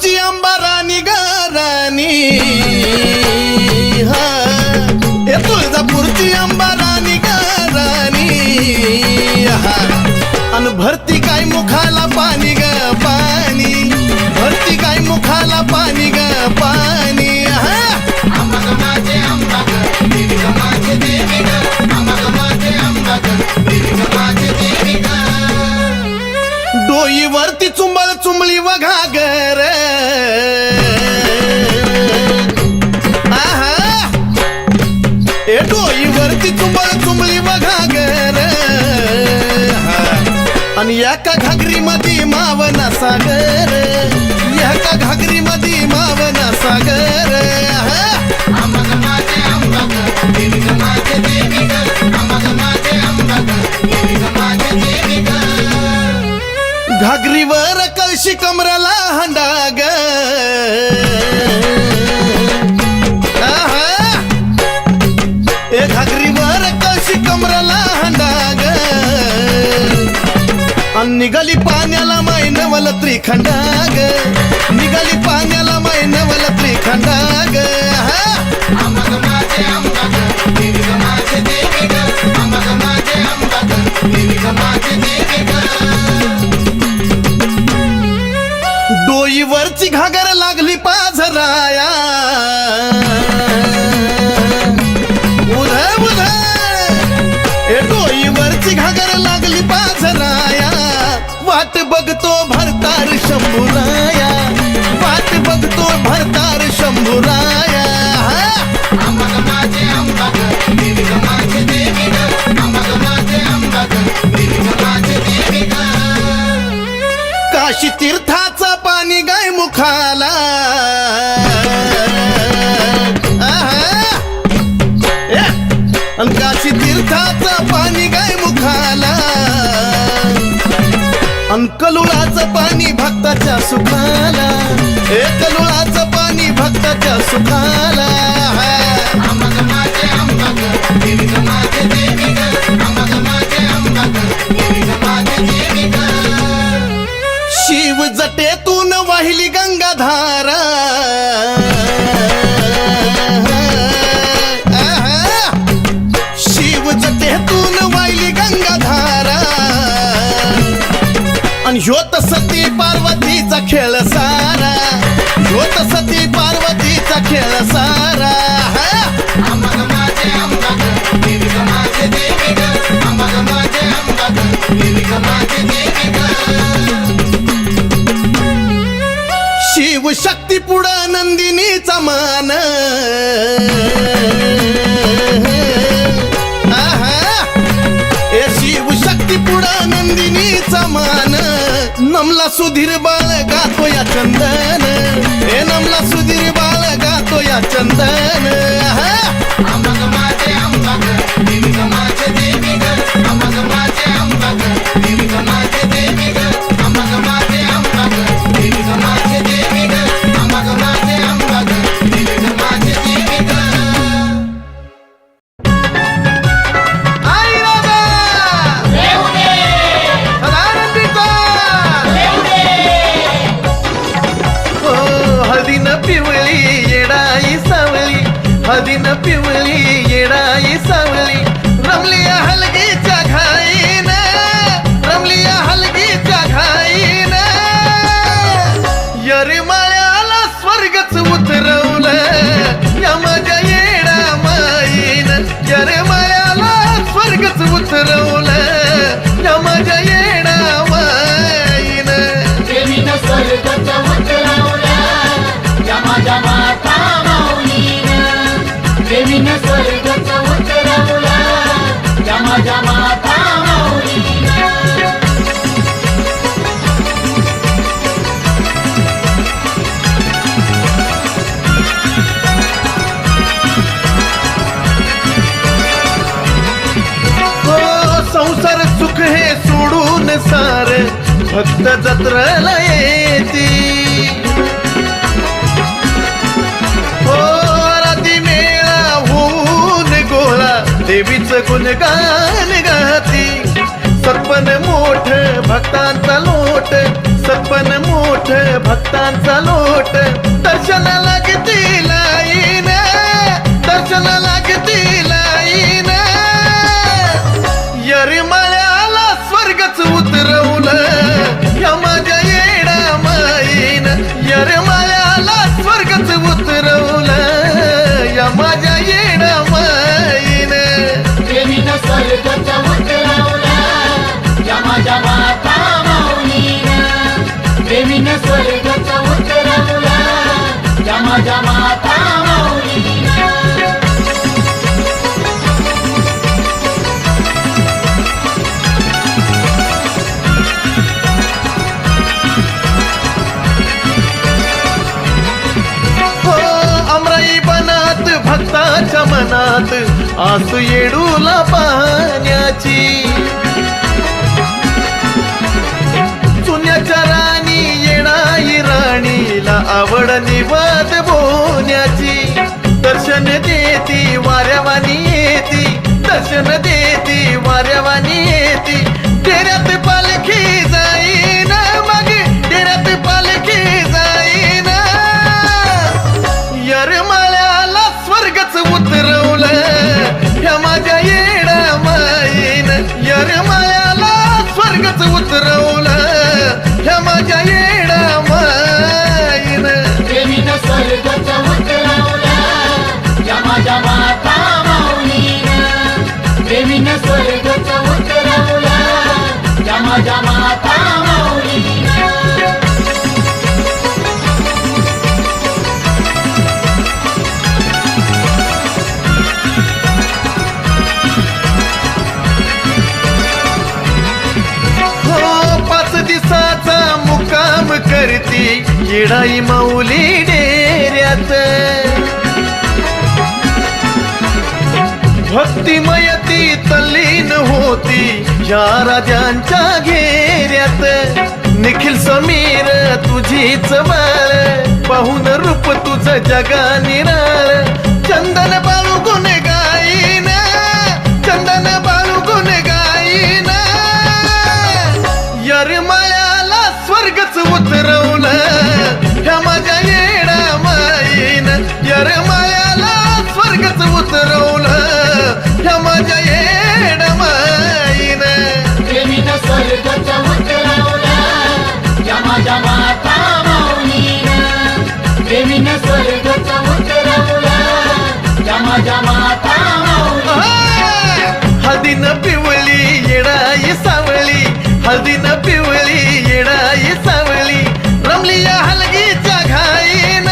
तुळजापूरची अंबा राणी ग राणी, हा हे तुळजापूरची अंबा राणी ग राणी, हा अन भरती काय मुखाला पाणी ग पाणी, भरती काय मुखाला पाणी ग पाणी, हा अंबा माझे अंबा ग देवी ग माझे देवी ग, अंबा माझे अंबा ग देवी ग माझे देवी ग. डोईवरती चुंबळ चुंबळी वघा गर, आहा ए डोईवरती चुंबळ चुंबळी वघा गर, आणि एका घागरी मध्ये मावना सागर, एका घागरी मध्ये मावना सागर, अंबा माझे अंबा ग देवी ग माझे देवी ग, अंबा माझे अंबा ग देवी ग माझे देवी ग. घागरीवर कळशी कमराला हंडाग, ए घागरीवर कळशी कमराला हंडाग, अन निघाली पाण्याला मैनवल त्रिखंडाग, निघाली पाण्याला मैनवल त्रिखंडाग, अंबा माझे अंबा ग देवी ग माझे देवी ग, अंबा माझे अंबा ग देवी ग माझे देवी ग. डोईवरची घागर लागली पाझराया, उध उध ए डोईवरची घागर लागली पाझराया, वाट बघतो भरतार शंभूराया, वाट बघतो भरतार शंभूराया, अंबा माझे अंबा ग देवी ग माझे देवी ग, अंबा माझे अंबा ग देवी ग माझे देवी ग. काशी तीर्थाचं पाणी गाय मुखाला, अन काशी तीर्थाचं पाणी गाय मुखाला, अन कलुळाचं पाणी भक्ताच्या सुखाला, हे कलुळाचं पाणी भक्ताच्या सुखाला, अंबा माझे अंबा ग देवी ग माझे देवी ग, अंबा माझे अंबा ग देवी ग माझे देवी ग. शिव जटेतून वाहिली गंगाधारा, शिव जटेतून वाहिली गंगाधारा, आणि ह्योत सती पार्वतीचा खेळ सारा, ह्योत सती पार्वतीचा खेळ सारा, अंबा माझे अंबा ग देवी ग माझे देवी ग, अंबा माझे अंबा ग देवी ग माझे देवी ग. शिव शक्ती पुढं नंदिनीचा मान, ए शिव शक्ती पुढं नंदिनीचा मान, नमला सुधीर बाळ गातो या चंदन, ए नमला सुधीर बाळ गातो या चंदन, अंबा माझे अंबा ग देवी ग माझे देवी ग, अंबा माझे अंबा ग देवी ग माझे देवी ग, अंबा माझे अंबा ग देवी ग माझे देवी ग, अंबा माझे अंबा ग देवी ग माझे देवी ग. आई राजा सदानंदीचा, हो हळदीन पिवळी येडाई सावली, हळदीन पिवळी येडाई सावली, रमली हलगीच्या घाईन, रमली हलगीच्या घाईन, यरमाळ्याला स्वर्गच उतरवलं या माझ्या येडा माईन, यरमाळ्याला स्वर्गच उतरवलं या माझ्या येडा माईन. देवीनं स्वर्गच उतरवलं या माझ्या माता माऊलीनं, देवीनं स्वर्गच उतरवलं या माझ्या माता माऊलीनं. हो संसार सुख हे सोडून सार भक्त जत्रेला येती, हो राती मेळा होऊन गोळा देवीचं गुणगान गाती, सरपण मोठ भक्तांचा लोट, पण मोठ भक्तांचा लोट दर्शना लागती लाईन दर्शना लागती लाईन यरमाळ्याला स्वर्गच उतरवलं या माझ्या येडा माईन यरमाळ्याला स्वर्गच उतरवलं या माझ्या येडा माईन प्रेमीनं स्वर्गच उतरवलं या माझ्या माता माऊलीनं प्रेमीनं स्वर्गच उतरवलं या माझ्या माता माऊलीनं भक्ताच्या मनात आसू येडूला पाहण्याची चुन्याच्या राणी येणाई राणीला आवड निवाद बोलण्याची दर्शन देती वाऱ्यावानी येती दर्शन देती वाऱ्यावानी येती डेऱ्यात पालखी जाईन मग डेऱ्यात पालखी जाईन यरमाळ्याला स्वर्गच उतरवलं ह्या माझ्या येडा माईन यरमाळ्याला स्वर्गच उतरवलं ह्या माझ्या येडा माईन प्रेमीनं स्वर्गच उतरवलं या माझ्या माता माऊलीनं प्रेमीनं स्वर्गच उतरवलं या माझ्या माता माऊलीनं मुक्काम करती येडाई माऊली डेऱ्यात भक्तिमयती तल्लीन होती या राजांच्या घेऱ्यात निखिल समीर तुझीच बाळ पाहून रूप तुझं जगा निराळ चंदन बाळू गुण गाईन चंदन बाळू गुण गाईन यरमाळ्याला स्वर्गच उतरवलं ह्या माझ्या येडा माईन यरमाळ्याला स्वर्गच उतरवलं ह्या माझ्या येडा माईन प्रेमीनं स्वर्गच उतरवलं या माझ्या माता माऊलीनं प्रेमीनं स्वर्गच उतरवलं या माझ्या माता माऊलीनं हळदीनं पिवळी येडाई सावळी हळदीनं पिवळी येडाई सावळी रमली या हलगीच्या घाईन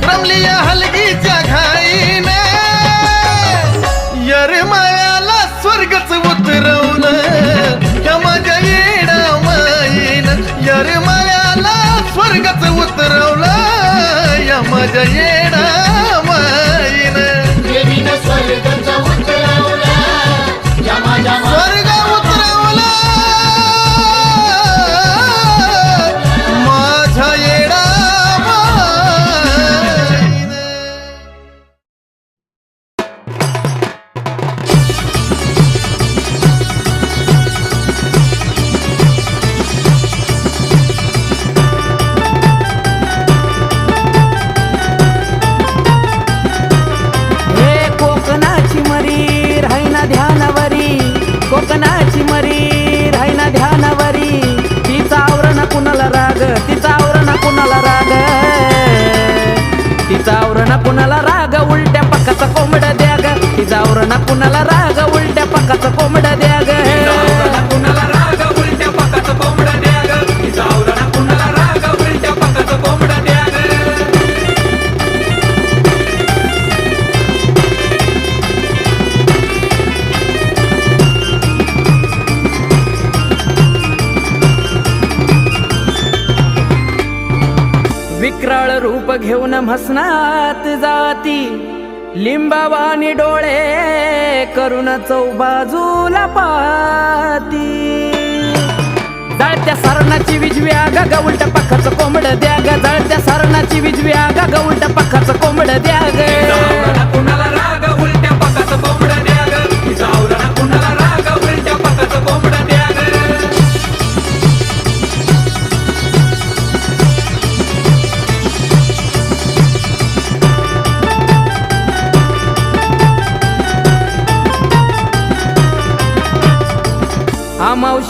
रमली या हलगीच्या घाईन यरमाळ्याला स्वर्गच उतरवलं या माझ्या येडा माईन यरमाळ्याला स्वर्गच उतरवलं या माझ्या येडा माईन प्रेमीनं स्वर्गच उतरवलं या माझ्या स्वर्ग उतरवलं माझ्या येडा माईन हे कोकणाची मरी राहीना ध्यानावरी कोकणाची मरी राहीना ध्यानावरी तिचा आवरण कुणाला राग तिचा आवरण कुणाला राग तिचा आवरण कुणाला राग उलट्या पक्काचा कोंबड द्या ग तिचा आवरण कुणाला राग उलट्या पक्काचा कोंबड द्या ग कुणाला राग उलट्या पकाचं कोंबड द्या ग तिचा आवरण कुणाला राग उलट्या पकाचं कोंबड द्या ग विक्राळ रूप घेऊन म्हसनात जाती लिंबावानी डोळे करून चौबाजूला पाती जळत्या सरणाची विजव्या ग उलट्या पक्काचं कोंबड द्या ग जळत्या सरणाची विजव्या ग उलट्या पक्काचं कोंबड द्या ग कुणाला राग उलट्या पकाचं कोंबड द्या ग तिचा आवरण कुणाला राग उलट्या पकाचं कोंबड द्या ग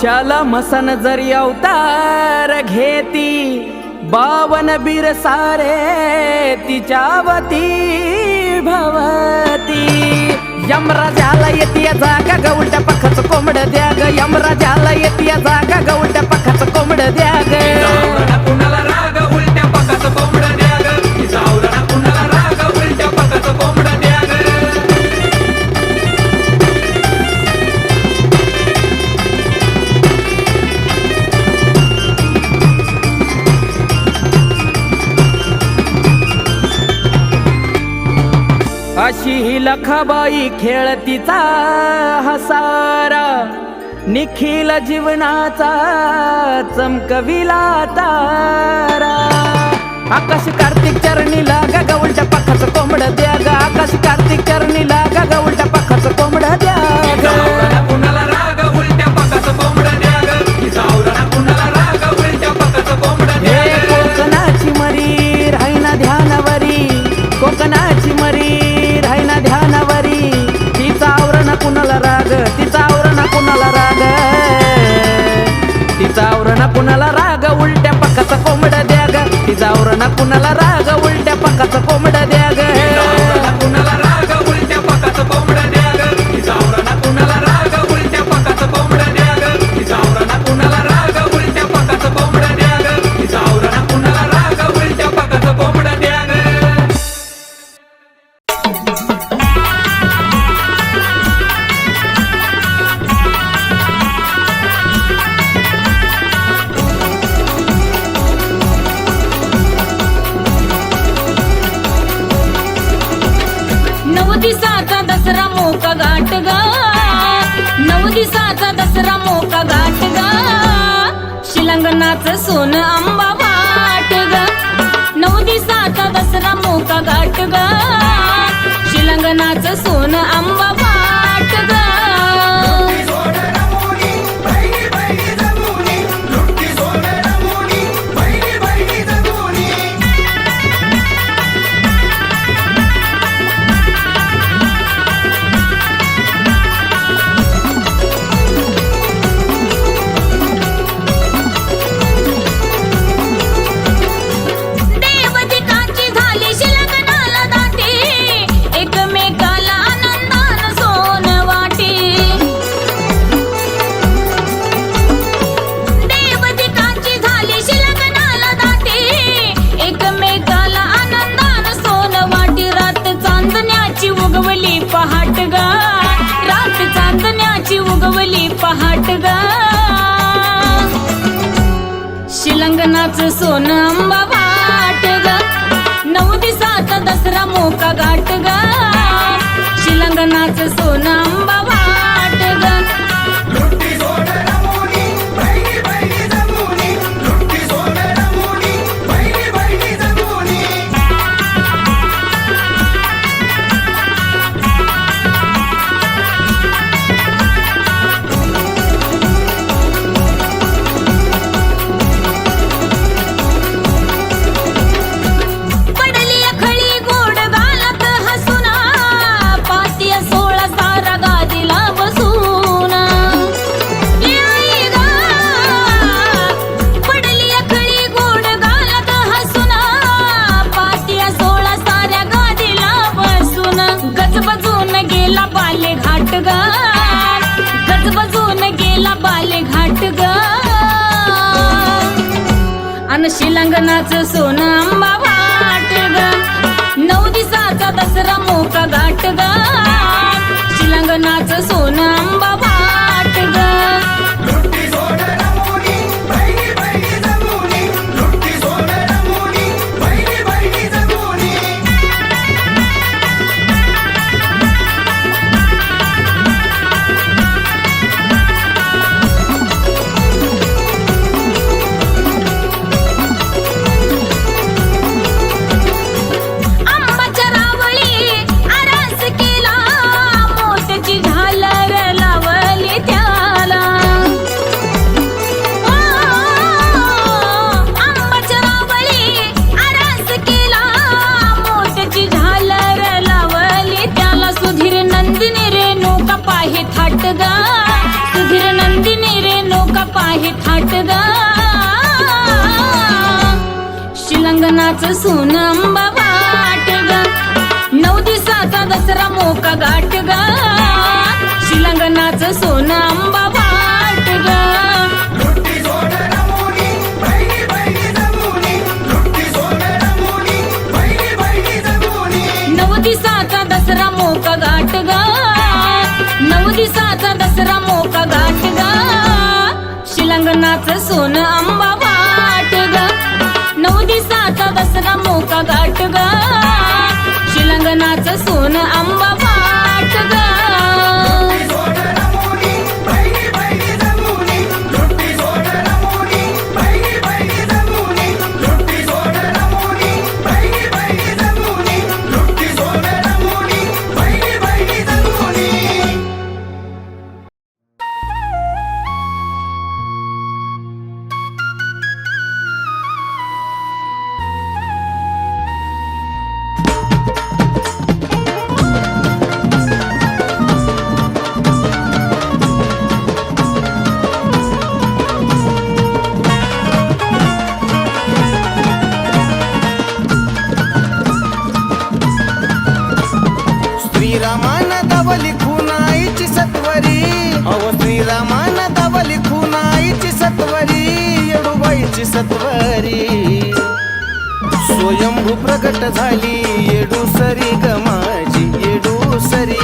आशाला मसन जरी अवतार घेती 52 बीर सारे तिच्यावती भवती यमराजाला येते जागा ग उलट्या पखाचं कोंबड द्या ग यमराजाला येते जागा ग उलट्या पखाचं कोंबड द्या ग आवरणा कुणाला राग उलट्या पकाचं कोंबडं द्या ग तिचा आवरणा कुणाला राग उलट्या पकाचं कोंबडं द्या ग अशी ही लखाबाई खेळतीचा हसारा निखिल जीवनाचा चमकविला तारा आकाश कार्तिक चरणी लागा ग उलट्या पखाचं कोंबड द्या ग आकाश कार्तिक चरणी लागा ग उलट्या पखाचं कोंबड द्या ग आवरणा कुणाला राग उलट्या पकाचं कोंबडं द्या ग तिचा आवरणा कुणाला राग उलट्या पकाचं कोंबडं द्या हे ग कोकणाची मरी राहिना ध्यानावरी कोकणाची मरी राहिना ध्यानावरी तिचा आवरण कुणाला राग तिचा आवरण कुणाला राग तिचा आवरण कुणाला राग उलट्या पकाचं कोंबड द्या ग तिचा आवरण कुणाला राग उलट्या पकाचं कोंबड द्या ग आवरणा कुणाला राग उलट्या पकाचं कोंबडं द्या ग तिचा आवरणा कुणाला राग उलट्या पकाचं कोंबडं द्या ग तिचा आवरणा कुणाला राग उलट्या पकाचं कोंबडं द्या ग तिचा आवरणा कुणाला राग उलट्या पकाचं कोंबडं द्या ग नऊ दिवसाचा दसरा मोका गाठ गा 9 दिवसाचा दसरा मोका गाठ गा शिलंगणाचं सोनं आंबा वाट गा 9 दिवसाचा दसरा मोका गाठ गा शिलंगणाचं सोनं आंबा वाट गा देवदिकाची झाली शिलंगणाला दाटी एकमेकाला आनंदानं सोन वाटी देवदिकाची झाली शिलंगणाला दाटी एकमेकाला आनंदानं सोन वाटी रात चांदण्याची उगवली पहाट गा रात चांदण्याची उगवली पहाट गा शिलंगणाचं सोनं आंबा वाट गा 9 दिवसाचा दसरा मोका गाठ गा शिलंगणाचं सोनं आंबा वाट गा पडली खळी गोड गालात हसुना पातिया 16 सारा गादीला बसूना आई गा पडली खळी गोड गालात हसुना पातिया 16 साऱ्या गादीला बसूना गजबजून गेला बाले घाट गा गजबजून गेला बाले घाट गा अन शिलंगणाचं सोनं आंबा वाट गा 9 दिवसाचा दसरा मोका गाठ गा शिलंगणाचं सोनं आंबा वाट गा आंबाच्या रावळी आरास केला मोत्याची झालर लावली त्याला आंबाच्या रावळी आरास केला मोत्याची झालर लावली त्याला सुधीर नंदिनी रे नौका पाहे थाट गा सुधीर नंदिनी रे नौका शिलंगणाचं सोनं अंबा वाट ग 9 दिवसाचा दसरा मोका घाट ग शिलंगणाचं सोनं अंबा वाट ग लुट्टी सोड रमोनी बहिणी बहिणी जमुनी लुट्टी सोड रमोनी बहिणी बहिणी जमुनी 9 दिवसाचा दसरा मोका घाट ग 9 दिवसाचा दसरा मोका घाट ग शिलंगणाचं सोनं अंबा वाट ग 9 दिवसाचा दसरा मोका घाट ग शिलंगणाचं सोनं अंबा वाट ग लुट्टी सोड रमोनी बहिणी बहिणी जमुनी लुट्टी सोड रमोनी बहिणी बहिणी जमुनी लुट्टी सोड रमोनी बहिणी बहिणी जमुनी लुट्टी सोड रमोनी बहिणी बहिणी जमुनी श्रीरामानं दावली खुनाईची सत्वरी अव श्रीरामानं दावली खुनाईची सत्वरी येडूबाईची सत्वरी स्वयंभू प्रगट झाली येडूसरी ग माझी येडूसरी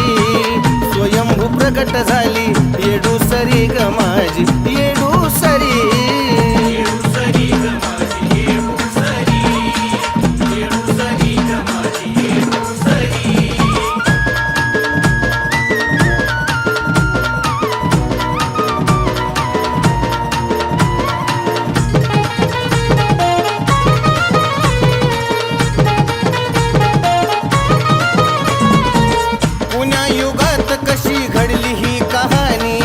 स्वयंभू प्रगट झाली येडूसरी ग माझी येडूसरी पुण्या युगात कशी घडली ही कहाणी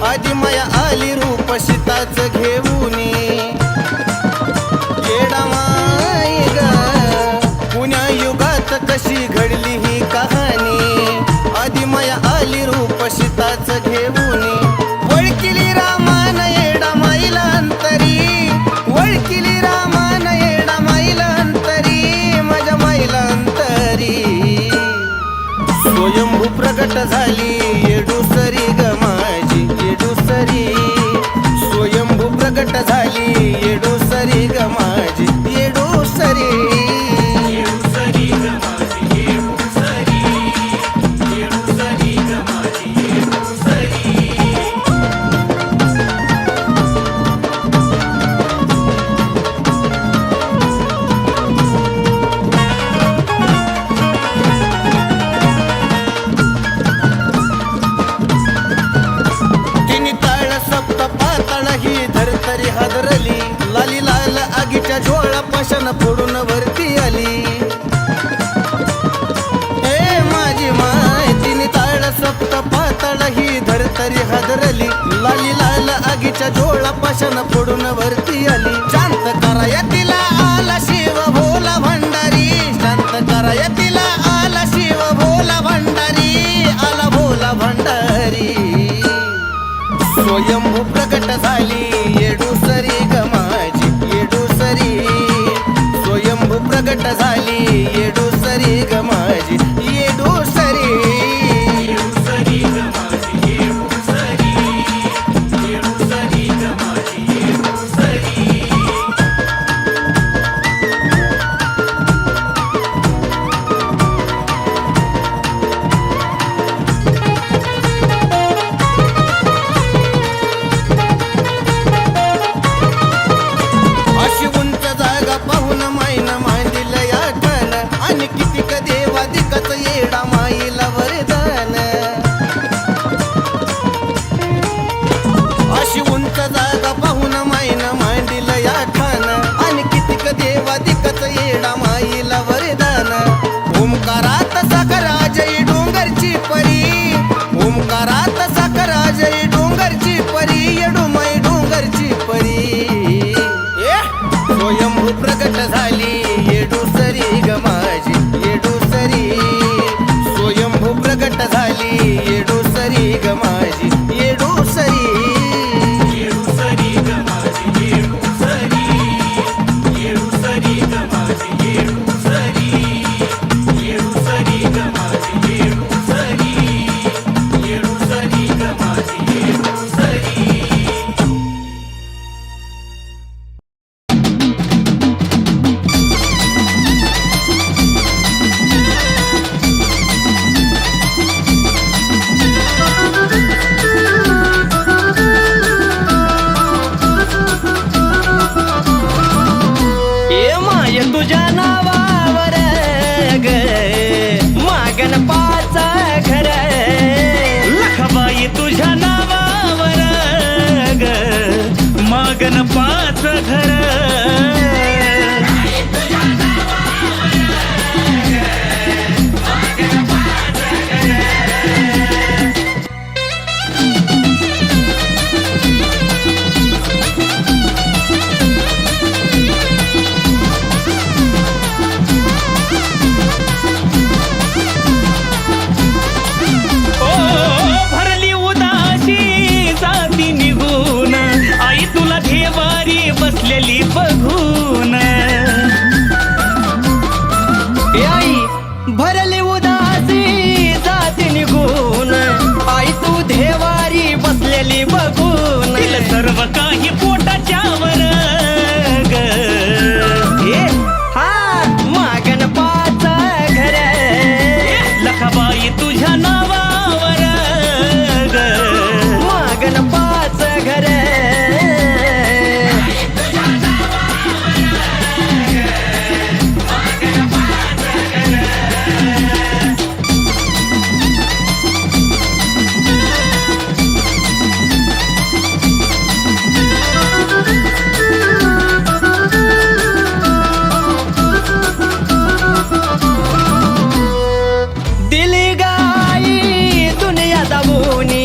आदिमाया आली रूप सीताच घेऊन येडामाई ग पुण्या युगात कशी घडली ही कहाणी आदिमाया आली रूप सीताच घेऊन वळकिली रामान येडामाईला अंतरी वळकिली रामान येडामाईला अंतरी माझ्या माईला अंतरी स्वयंभू प्रगट झाली येडूसरी ग माझी येडूसरी स्वयंभू प्रगट झाली येडूसरी ग माझी येडूसरी तिने ताळ सप्त पाताळ ही धरतरी हादरली लाली लाल आगीच्या झोळा पाशानं फोडून वरती आली हे माझी माय तिने ताळ सप्त पाताळ ही धरतरी हादरली लाली लाल आगीच्या झोळा पाशानं फोडून वरती आली शांत कराया तिला आला शिव भोला भंडारी शांत कराया तिला आला शिव भोला भंडारी आला भोला भंडारी स्वयंभू प्रगट झाली येडूसरी ग माझी येडूसरी स्वयंभू प्रगट झाली येडूसरी ग माझी येडूसरी कशी जाती निघून आई तू देवारी बसलेली बघून सर्व काही पोटाच्या वर ग ए, हा मागन पाच घर लखाबाई तुझ्या नावावर ग मागन पाच घर दिली गाई दुनिया दाबुनी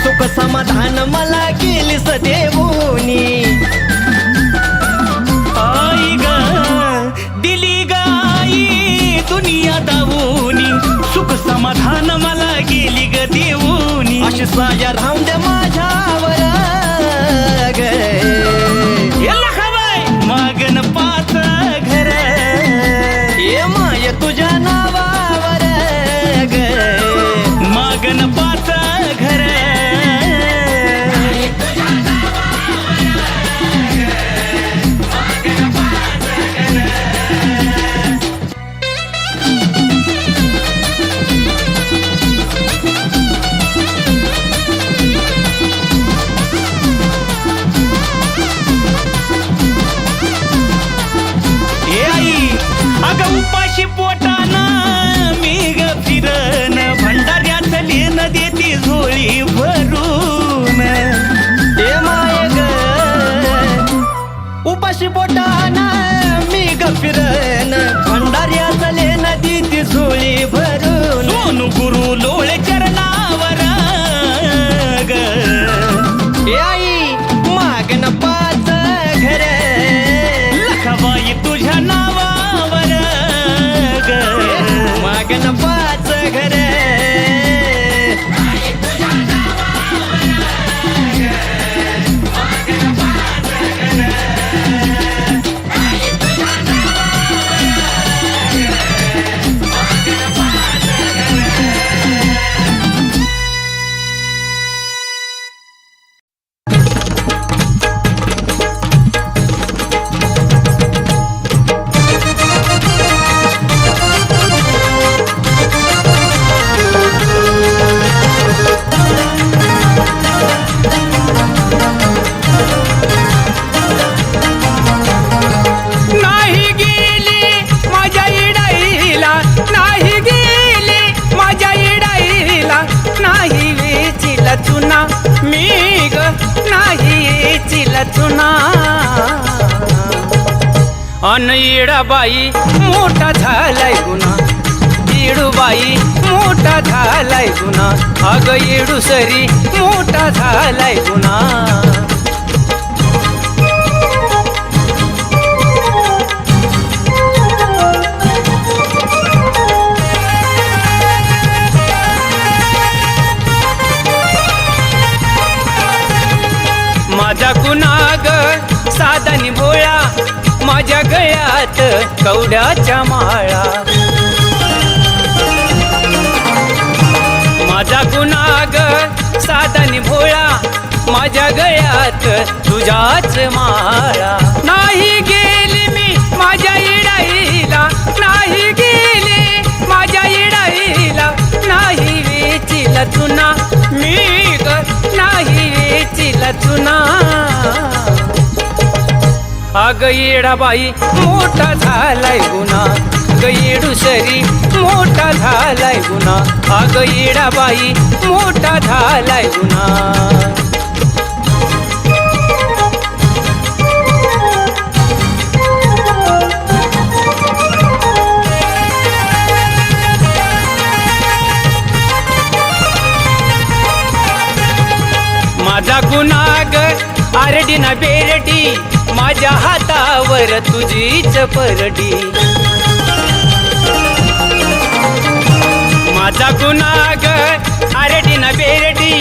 सुख समाधान मला केलीस देऊनी आई ग दिली गाई दुनिया दावूनी सुख समाधान मला गेली ग देऊनी अशी साया राहून दे माझ्यावर ग लखाबाई मागन पाच घर ये माय तुझ्या नावावर ग मागन पाच घर ए आई अग उपाशी पोटाना मी ग फिरन भंडाऱ्यात लेन देती झोळी भरून ये माय ग उपाशी पोटाना मी ग फिरन भंडाऱ्या चले नदी ती झोळी भरून सोनू गुरु लोळ चरणावर ग ए आई मागन पाच घर लखाबाई तुझ्या नावावर ग मागन पाच घर नाही गेली माझ्या इडाईला नाही गेली माझ्या इडाईला नाही वेचीला चुना मी ग नाही वेचीला चुना अन इडाबाई मोठा झालाय गुन्हा इडूबाई मोठा झालाय गुन्हा अग इडू सरी मोठा झालाय गुन्हा माझ्या कुणाग साधनी भोळा माझ्या गळ्यात कवड्याच्या माळा माझा कुणाग साधनी भोळा माझ्या गळ्यात तुझ्याच माळा नाही गेली मी माझ्या इडाईला नाही गेली माझ्या इडाईला नाही वेचीला चुना मी ग नाही वेचीला चुना अग येडाबाई मोठा झालाय गुन्हा ग येडूसरी मोठा झालाय गुन्हा अग येडाबाई मोठा झालाय गुन्हा माझा गुन्हाग आरडी ना बेरडी माझ्या हातावर तुझीच परडी माझा गुन्हाग आरडी ना बेरडी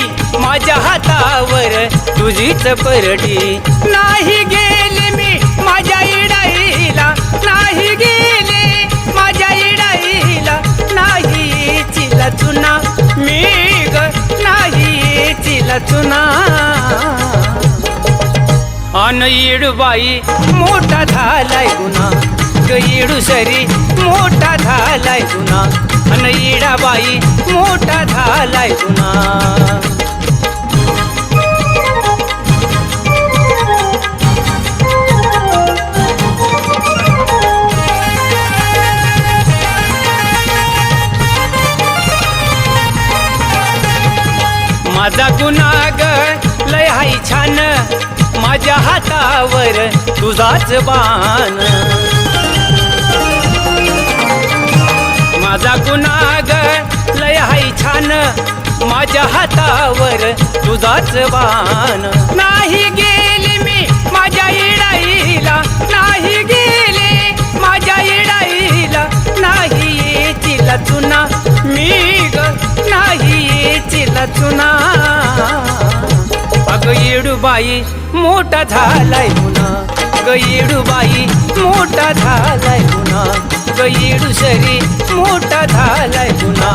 माझ्या हातावर तुझीच परडी नाही गेले मी माझ्या इडाईला नाही गेले माझ्या इडाईला नाही येतील चुना मी ग नाही येतील चुना अन येडूबाई मोठा झालाय गुन्हा ग येडूसरी मोठा झालाय गुन्हा अन येडाबाई मोठा झालाय गुन्हा माझा गुन्हा ग लय हाय छान माझ्या हातावर तुझाच बाण माझा गुन्हा ग लय हाय छान माझ्या हातावर तुझाच बाण नाही गेली मी माझ्या इडाईला नाही गेली माझ्या इडाईला नाही येतील चुना मी ग नाही येतील चुना अग येडूबाई मोठा झालाय गुन्हा ग येडूबाई मोठा झालाय गुन्हा ग येडूसरी मोठा झालाय गुन्हा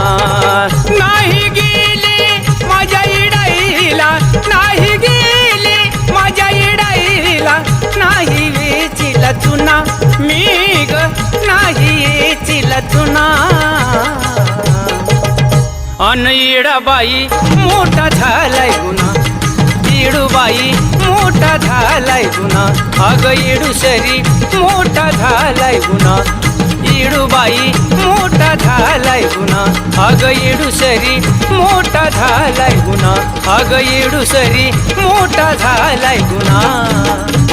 नाही गेली माझ्या इडाईला नाही गेली माझ्या इडाईला नाही वेचील चुना मी ग नाही येचील चुना अन येडाबाई मोठा झालाय गुन्हा येडूबाई मोठा झालाय गुन्हा अग येडूसरी मोठा झालाय गुन्हा येडूबाई मोठा झालाय गुन्हा अग येडूसरी मोठा झालाय गुन्हा अग येडूसरी मोठा झालाय गुन्हा